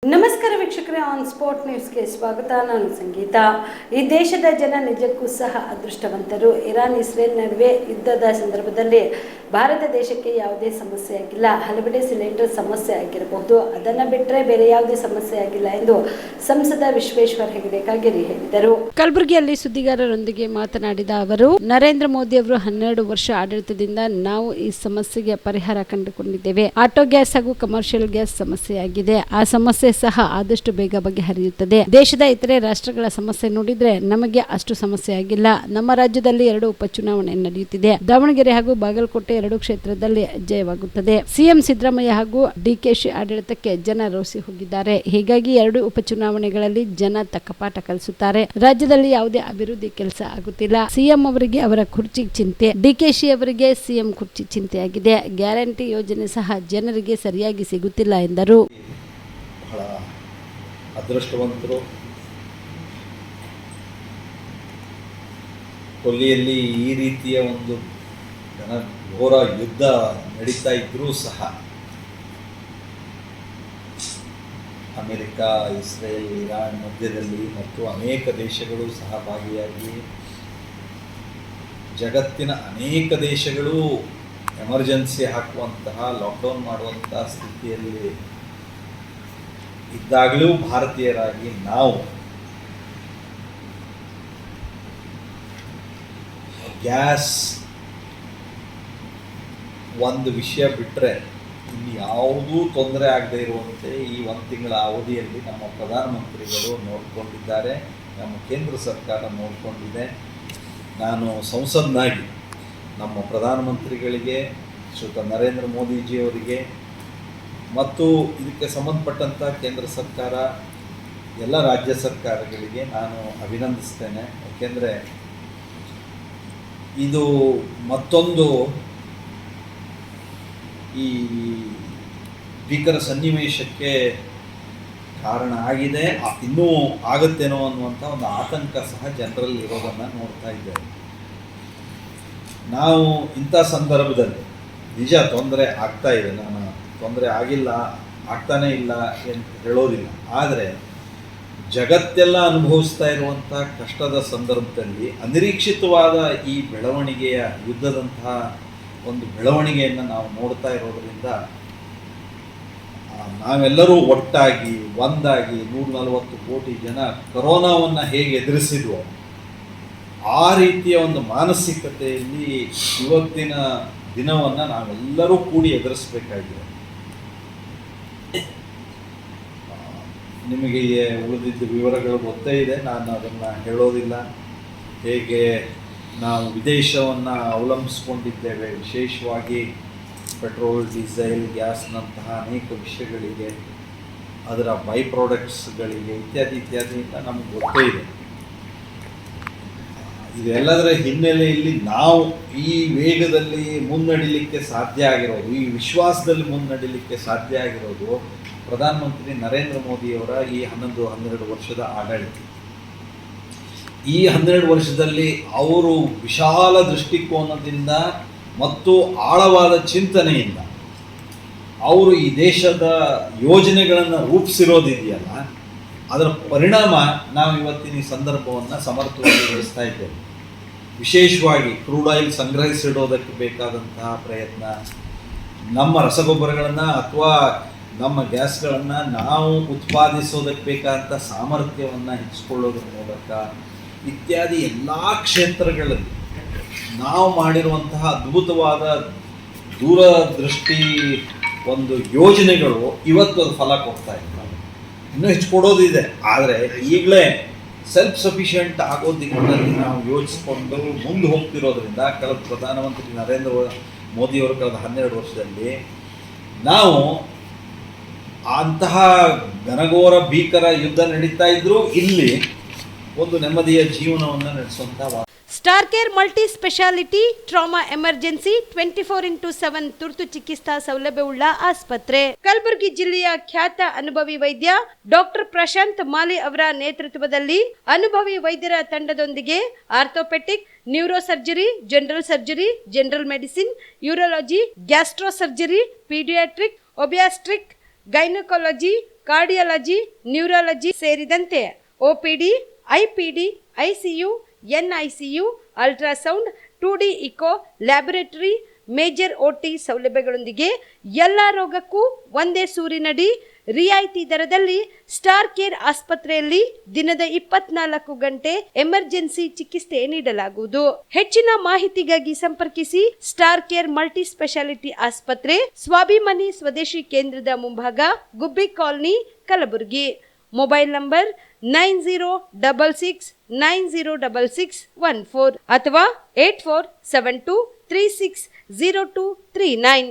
ನಮಸ್ಕಾರ ವೀಕ್ಷಕರೇ, on spot ನ್ಯೂಸ್ಗೆ ಸ್ವಾಗತ. ನಾನು ಸಂಗೀತ. ಈ ದೇಶದ ಜನ ನಿಜಕ್ಕೂ ಸಹ ಅದೃಷ್ಟವಂತರು. ಇರಾನ್ ಇಸ್ರೇಲ್ ನಡುವೆ ಯುದ್ಧದ ಸಂದರ್ಭದಲ್ಲಿ ಭಾರತ ದೇಶಕ್ಕೆ ಯಾವುದೇ ಸಮಸ್ಯೆ ಆಗಿಲ್ಲ. ಹಲವೆಡೆ ಸಿಲಿಂಡರ್ ಸಮಸ್ಯೆ ಆಗಿರಬಹುದು, ಅದನ್ನು ಬಿಟ್ಟರೆ ಬೇರೆ ಯಾವುದೇ ಸಮಸ್ಯೆ ಆಗಿಲ್ಲ ಎಂದು ಸಂಸದ ವಿಶ್ವೇಶ್ವರ ಹೆಗಡೆ ಕಾಗೇರಿ ಹೇಳಿದರು. ಕಲಬುರಗಿಯಲ್ಲಿ ಸುದ್ದಿಗಾರರೊಂದಿಗೆ ಮಾತನಾಡಿದ ಅವರು, ನರೇಂದ್ರ ಮೋದಿ ಅವರು 12 ವರ್ಷ ಆಡಳಿತದಿಂದ ನಾವು ಈ ಸಮಸ್ಯೆಗೆ ಪರಿಹಾರ ಕಂಡುಕೊಂಡಿದ್ದೇವೆ. ಆಟೋ ಗ್ಯಾಸ್ ಹಾಗೂ ಕಮರ್ಷಿಯಲ್ ಗ್ಯಾಸ್ ಸಮಸ್ಯೆಯಾಗಿದೆ. ಆ ಸಮಸ್ಯೆ ಸಹ ಆದಷ್ಟು ಬೇಗ ಬಗೆಹರಿಯುತ್ತದೆ. ದೇಶದ ಇತರೆ ರಾಷ್ಟ್ರಗಳ ಸಮಸ್ಯೆ ನೋಡಿದ್ರೆ ನಮಗೆ ಅಷ್ಟು ಸಮಸ್ಯೆ ಆಗಿಲ್ಲ. ನಮ್ಮ ರಾಜ್ಯದಲ್ಲಿ 2 ಉಪಚುನಾವಣೆ ನಡೆಯುತ್ತಿದೆ. ದಾವಣಗೆರೆ ಹಾಗೂ ಬಾಗಲಕೋಟೆ 2 ಕ್ಷೇತ್ರದಲ್ಲಿ ಜಯವಾಗುತ್ತದೆ. ಸಿಎಂ ಸಿದ್ದರಾಮಯ್ಯ ಹಾಗೂ ಡಿಕೆಶಿ ಆಡಳಿತಕ್ಕೆ ಜನ ರೋಸಿ ಹೋಗಿದ್ದಾರೆ. ಹೀಗಾಗಿ 2 ಉಪಚುನಾವಣೆಗಳಲ್ಲಿ ಜನ ತಕ್ಕ ಪಾಠ ಕಲಿಸುತ್ತಾರೆ. ರಾಜ್ಯದಲ್ಲಿ ಯಾವುದೇ ಅಭಿವೃದ್ಧಿ ಕೆಲಸ ಆಗುತ್ತಿಲ್ಲ. ಸಿಎಂ ಅವರಿಗೆ ಅವರ ಕುರ್ಚಿ ಚಿಂತೆ, ಡಿಕೆಶಿ ಅವರಿಗೆ ಸಿಎಂ ಕುರ್ಚಿ ಚಿಂತೆಯಾಗಿದೆ. ಗ್ಯಾರಂಟಿ ಯೋಜನೆ ಸಹ ಜನರಿಗೆ ಸರಿಯಾಗಿ ಸಿಗುತ್ತಿಲ್ಲ ಎಂದರು. ಬಹಳ ಅದೃಷ್ಟವಂತರು. ಕೊಲ್ಲಿಯಲ್ಲಿ ಈ ರೀತಿಯ ಒಂದು ಘೋರ ಯುದ್ಧ ನಡೀತಾ ಇದ್ರೂ ಸಹ ಅಮೆರಿಕ, ಇಸ್ರೇಲ್, ಇರಾನ್ ಮಧ್ಯದಲ್ಲಿ ಮತ್ತು ಅನೇಕ ದೇಶಗಳು ಸಹ ಭಾಗಿಯಾಗಿ ಜಗತ್ತಿನ ಅನೇಕ ದೇಶಗಳು ಎಮರ್ಜೆನ್ಸಿ ಹಾಕುವಂತಹ, ಲಾಕ್ಡೌನ್ ಮಾಡುವಂತಹ ಸ್ಥಿತಿಯಲ್ಲಿ ಇದ್ದಾಗಲೂ ಭಾರತೀಯರಾಗಿ ನಾವು ಗ್ಯಾಸ್ ಒಂದು ವಿಷಯ ಬಿಟ್ಟರೆ ಇಲ್ಲಿ ಯಾವುದೂ ತೊಂದರೆ ಆಗದೆ ಇರುವಂತೆ ಈ 1 ತಿಂಗಳ ಅವಧಿಯಲ್ಲಿ ನಮ್ಮ ಪ್ರಧಾನಮಂತ್ರಿಗಳು ನೋಡಿಕೊಂಡಿದ್ದಾರೆ, ನಮ್ಮ ಕೇಂದ್ರ ಸರ್ಕಾರ ನೋಡಿಕೊಂಡಿದೆ. ನಾನು ಸಂಸದನಾಗಿ ನಮ್ಮ ಪ್ರಧಾನಮಂತ್ರಿಗಳಿಗೆ, ಶ್ರೀಯುತ ನರೇಂದ್ರ ಮೋದಿಜಿಯವರಿಗೆ ಮತ್ತು ಇದಕ್ಕೆ ಸಂಬಂಧಪಟ್ಟಂಥ ಕೇಂದ್ರ ಸರ್ಕಾರ, ಎಲ್ಲ ರಾಜ್ಯ ಸರ್ಕಾರಗಳಿಗೆ ನಾನು ಅಭಿನಂದಿಸ್ತೇನೆ. ಏಕೆಂದರೆ ಇದು ಮತ್ತೊಂದು ಈ ಭೀಕರ ಸನ್ನಿವೇಶಕ್ಕೆ ಕಾರಣ ಆಗಿದೆ. ಇನ್ನೂ ಆಗುತ್ತೇನೋ ಅನ್ನುವಂಥ ಒಂದು ಆತಂಕ ಸಹ ಜನರಲ್ಲಿ ಇರೋದನ್ನು ನೋಡ್ತಾ ಇದ್ದೇವೆ. ನಾವು ಇಂಥ ಸಂದರ್ಭದಲ್ಲಿ ನಿಜ ತೊಂದರೆ ಆಗ್ತಾ ಇದೆ, ನಾನು ತೊಂದರೆ ಆಗಿಲ್ಲ, ಆಗ್ತಾನೇ ಇಲ್ಲ ಅಂತ ಹೇಳೋದಿಲ್ಲ. ಆದರೆ ಜಗತ್ತೆಲ್ಲ ಅನುಭವಿಸ್ತಾ ಇರುವಂಥ ಕಷ್ಟದ ಸಂದರ್ಭದಲ್ಲಿ ಅನಿರೀಕ್ಷಿತವಾದ ಈ ಬೆಳವಣಿಗೆಯ, ಯುದ್ಧದಂತಹ ಒಂದು ಬೆಳವಣಿಗೆಯನ್ನು ನಾವು ನೋಡ್ತಾ ಇರೋದರಿಂದ ನಾವೆಲ್ಲರೂ ಒಟ್ಟಾಗಿ ಒಂದಾಗಿ 140 ಕೋಟಿ ಜನ ಕರೋನಾವನ್ನು ಹೇಗೆ ಎದುರಿಸಿದ್ವೋ ಆ ರೀತಿಯ ಒಂದು ಮಾನಸಿಕತೆಯಲ್ಲಿ ಇವತ್ತಿನ ದಿನವನ್ನು ನಾವೆಲ್ಲರೂ ಕೂಡಿ ಎದುರಿಸಬೇಕಾಗಿದೆ. ನಿಮಗೆ ಉಳಿದಿದ್ದ ವಿವರಗಳು ಗೊತ್ತೇ ಇದೆ, ನಾನು ಅದನ್ನು ಹೇಳೋದಿಲ್ಲ. ಹೇಗೆ ನಾವು ವಿದೇಶವನ್ನು ಅವಲಂಬಿಸ್ಕೊಂಡಿದ್ದೇವೆ, ವಿಶೇಷವಾಗಿ ಪೆಟ್ರೋಲ್, ಡೀಸೆಲ್, ಗ್ಯಾಸ್ನಂತಹ ಅನೇಕ ವಿಷಯಗಳಿಗೆ, ಅದರ ಬೈ ಪ್ರಾಡಕ್ಟ್ಸ್ಗಳಿಗೆ ಇತ್ಯಾದಿ ಅಂತ ನಮಗೆ ಗೊತ್ತೇ ಇದೆ. ಇದೆಲ್ಲದರ ಹಿನ್ನೆಲೆಯಲ್ಲಿ ನಾವು ಈ ವೇಗದಲ್ಲಿ ಮುನ್ನಡಿಲಿಕ್ಕೆ ಸಾಧ್ಯ ಆಗಿರೋದು, ಈ ವಿಶ್ವಾಸದಲ್ಲಿ ಮುನ್ನಡಿಲಿಕ್ಕೆ ಸಾಧ್ಯ ಆಗಿರೋದು ಪ್ರಧಾನಮಂತ್ರಿ ನರೇಂದ್ರ ಮೋದಿಯವರ ಈ 12 ವರ್ಷದ ಆಡಳಿತ. ಈ 12 ವರ್ಷದಲ್ಲಿ ಅವರು ವಿಶಾಲ ದೃಷ್ಟಿಕೋನದಿಂದ ಮತ್ತು ಆಳವಾದ ಚಿಂತನೆಯಿಂದ ಅವರು ಈ ದೇಶದ ಯೋಜನೆಗಳನ್ನು ರೂಪಿಸಿರೋದಿದೆಯಲ್ಲ, ಅದರ ಪರಿಣಾಮ ನಾವು ಇವತ್ತಿನ ಈ ಸಂದರ್ಭವನ್ನು ಸಮರ್ಥವಾಗಿ ನಡೆಸ್ತಾ ಇದ್ದೇವೆ. ವಿಶೇಷವಾಗಿ ಕ್ರೂಡ್ ಆಯಿಲ್ ಸಂಗ್ರಹಿಸಿಡೋದಕ್ಕೆ ಬೇಕಾದಂತಹ ಪ್ರಯತ್ನ, ನಮ್ಮ ರಸಗೊಬ್ಬರಗಳನ್ನು ಅಥವಾ ನಮ್ಮ ಗ್ಯಾಸ್ಗಳನ್ನು ನಾವು ಉತ್ಪಾದಿಸೋದಕ್ಕೆ ಬೇಕಾದಂಥ ಸಾಮರ್ಥ್ಯವನ್ನು ಹೆಚ್ಚಿಕೊಳ್ಳೋದ್ರ ಮೂಲಕ ಇತ್ಯಾದಿ ಎಲ್ಲ ಕ್ಷೇತ್ರಗಳಲ್ಲಿ ನಾವು ಮಾಡಿರುವಂತಹ ಅದ್ಭುತವಾದ ದೂರದೃಷ್ಟಿ ಒಂದು ಯೋಜನೆಗಳು ಇವತ್ತು ಅದು ಫಲ ಕೊಡ್ತಾ ಇದ್ದಾರೆ. ಇನ್ನೂ ಹೆಚ್ಚು ಕೊಡೋದಿದೆ, ಆದರೆ ಈಗಲೇ ಸೆಲ್ಫ್ ಸಫಿಷಿಯೆಂಟ್ ಆಗೋ ದಿಕ್ಕಿನಲ್ಲಿ ನಾವು ಯೋಚಿಸಿಕೊಂಡು ಮುಂದೆ ಹೋಗ್ತಿರೋದ್ರಿಂದ ಕಳೆದ ಪ್ರಧಾನಮಂತ್ರಿ ನರೇಂದ್ರ ಮೋದಿಯವರು ಕಳೆದ 12 ವರ್ಷದಲ್ಲಿ ನಾವು ಅಂತಹ ಘನಘೋರ ಭೀಕರ ಯುದ್ಧ ನಡೀತಾ ಇದ್ರೂ ಇಲ್ಲಿ ಒಂದು ನೆಮ್ಮದಿಯ ಜೀವನವನ್ನು ನಡೆಸುವಂಥ star care multi speciality trauma emergency 24x7 ತುರ್ತು ಚಿಕಿತ್ಸಾ ಸೌಲಭ್ಯವುಳ್ಳ ಆಸ್ಪತ್ರೆ. ಕಲಬುರಗಿ ಜಿಲ್ಲೆಯ ಖ್ಯಾತ ಅನುಭವಿ ವೈದ್ಯ ಡಾಕ್ಟರ್ ಪ್ರಶಾಂತ್ ಮಾಲಿ ಅವರ ನೇತೃತ್ವದಲ್ಲಿ ಅನುಭವಿ ವೈದ್ಯರ ತಂಡದೊಂದಿಗೆ orthopaedic, neuro surgery, general medicine, urology, gastro surgery, paediatric, obstetric, gynaecology, cardiology, neurology ಸೇರಿದಂತೆ OPD, IPD, ICU, NICU, ultrasound, 2D echo, laboratory, major OT ಸೌಲಭ್ಯಗಳೊಂದಿಗೆ ಎಲ್ಲ ರೋಗಕ್ಕೂ ಒಂದೇ ಸೂರಿನಡಿ ರಿಯಾಯಿತಿ ದರದಲ್ಲಿ ಸ್ಟಾರ್ ಕೇರ್ ಆಸ್ಪತ್ರೆಯಲ್ಲಿ ದಿನದ 24 ಗಂಟೆ ಎಮರ್ಜೆನ್ಸಿ ಚಿಕಿತ್ಸೆ ನೀಡಲಾಗುವುದು. ಹೆಚ್ಚಿನ ಮಾಹಿತಿಗಾಗಿ ಸಂಪರ್ಕಿಸಿ ಸ್ಟಾರ್ ಕೇರ್ ಮಲ್ಟಿ ಸ್ಪೆಷಾಲಿಟಿ ಆಸ್ಪತ್ರೆ, ಸ್ವಾಭಿಮಾನಿ ಸ್ವದೇಶಿ ಕೇಂದ್ರದ ಮುಂಭಾಗ, ಗುಬ್ಬಿ ಕಾಲನಿ, ಕಲಬುರಗಿ. ಮೊಬೈಲ್ ನಂಬರ್ 9066906614 ಅಥವಾ 8472360239.